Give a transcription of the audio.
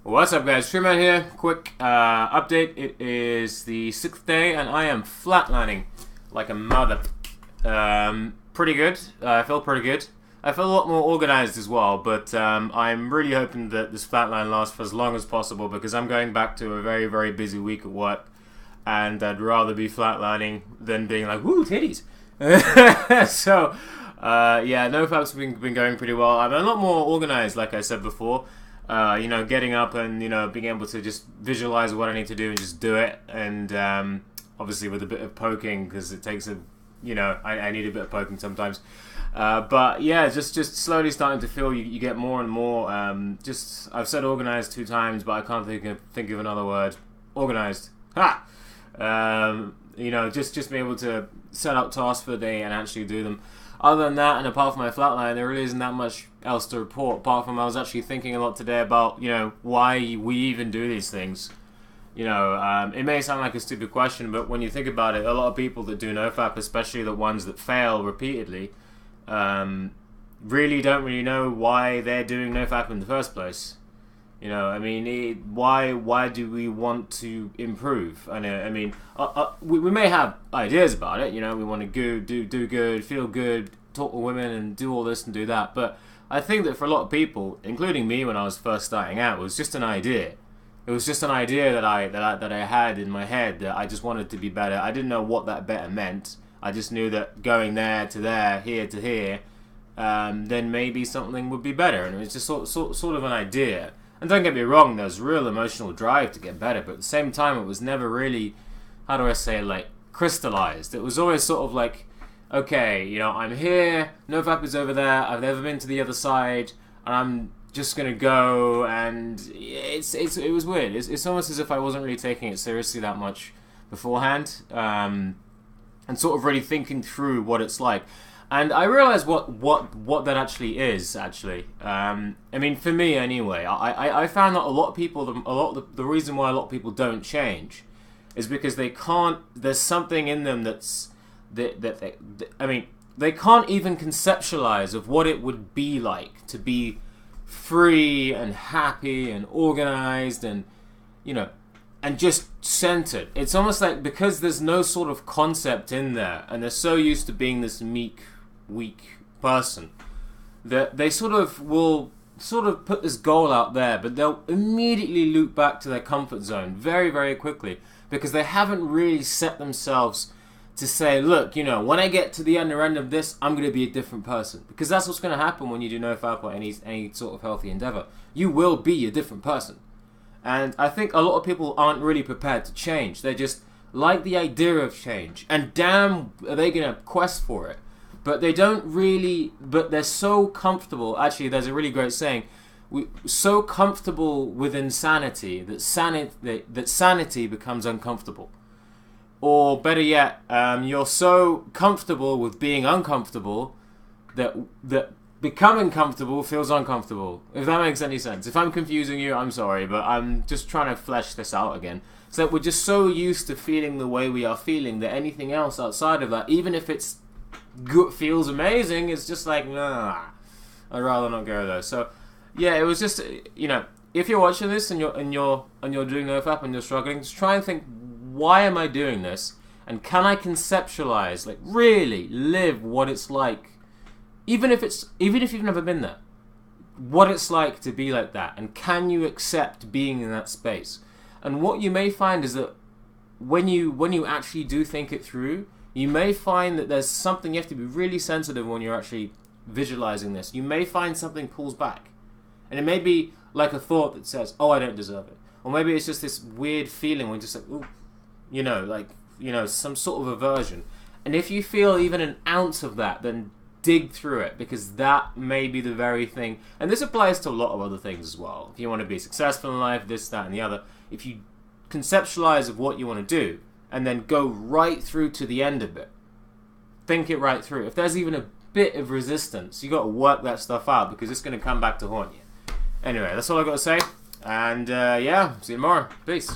What's up, guys? Truman here. Quick update. It is the 6th day and I am flatlining like a mother. Pretty good. I feel pretty good. I feel a lot more organized as well, but I'm really hoping that this flatline lasts for as long as possible because I'm going back to a very, very busy week at work and I'd rather be flatlining than being like, woo, titties. So, yeah, NoFap's been going pretty well. I'm a lot more organized, like I said before. Getting up and, being able to just visualize what I need to do and just do it. And obviously with a bit of poking, because it takes I need a bit of poking sometimes. But yeah, just slowly starting to feel you get more and more. I've said organized 2 times, but I can't think of another word. Organized. Ha! Just being able to set up tasks for the day and actually do them. Other than that, and apart from my flatline, there really isn't that much else to report, apart from I was actually thinking a lot today about, why we even do these things. It may sound like a stupid question, but when you think about it, a lot of people that do NoFap, especially the ones that fail repeatedly, really don't know why they're doing NoFap in the first place. Why do we want to improve? We may have ideas about it. We want to do good, feel good, talk to women, and do all this and do that. But I think that for a lot of people, including me when I was first starting out, it was just an idea. It was just an idea that I had in my head that I just wanted to be better. I didn't know what that better meant. I just knew that going there to there, here to here, then maybe something would be better. And it was just sort of an idea. And don't get me wrong, there's real emotional drive to get better, but at the same time, it was never really, crystallized. It was always sort of like, okay, I'm here, NoFap is over there, I've never been to the other side, and I'm just gonna go, and it was weird. It's almost as if I wasn't really taking it seriously that much beforehand, and sort of really thinking through what it's like. And I realized what that actually is, for me anyway, I found that a lot of people, the reason why a lot of people don't change is because they can't, there's something in them they can't even conceptualize of what it would be like to be free and happy and organized and, and just centered. It's almost like because there's no sort of concept in there and they're so used to being this meek, weak person that they will put this goal out there, but they'll immediately loop back to their comfort zone very, very quickly because they haven't really set themselves to say, look, when I get to the end of this, I'm going to be a different person. Because that's what's going to happen when you do NoFap or any sort of healthy endeavor. You will be a different person. And I think a lot of people aren't really prepared to change. They just like the idea of change. And damn, are they going to quest for it. But they don't really, but they're so comfortable. Actually, there's a really great saying. So comfortable with insanity that sanity becomes uncomfortable. Or better yet, you're so comfortable with being uncomfortable that becoming comfortable feels uncomfortable. If that makes any sense. If I'm confusing you, I'm sorry, but I'm just trying to flesh this out again. So that we're just so used to feeling the way we are feeling that anything else outside of that, even if it's good, feels amazing, it's just like, nah, I'd rather not go there. So yeah, it was just, if you're watching this and you're doing NoFap and you're struggling, just try and think, why am I doing this? And can I conceptualize, like really live what it's like, even if you've never been there, what it's like to be like that, and can you accept being in that space? And what you may find is that when you actually do think it through, you may find that there's something you have to be really sensitive when you're actually visualizing this. You may find something pulls back. And it may be like a thought that says, oh, I don't deserve it. Or maybe it's just this weird feeling when you're just like, ooh, some sort of aversion. And if you feel even an ounce of that, then dig through it, because that may be the very thing. And this applies to a lot of other things as well. If you want to be successful in life, this, that, and the other, if you conceptualize of what you want to do, and then go right through to the end of it. Think it right through. If there's even a bit of resistance, you got to work that stuff out because it's going to come back to haunt you. Anyway, that's all I got to say. And yeah, see you tomorrow. Peace.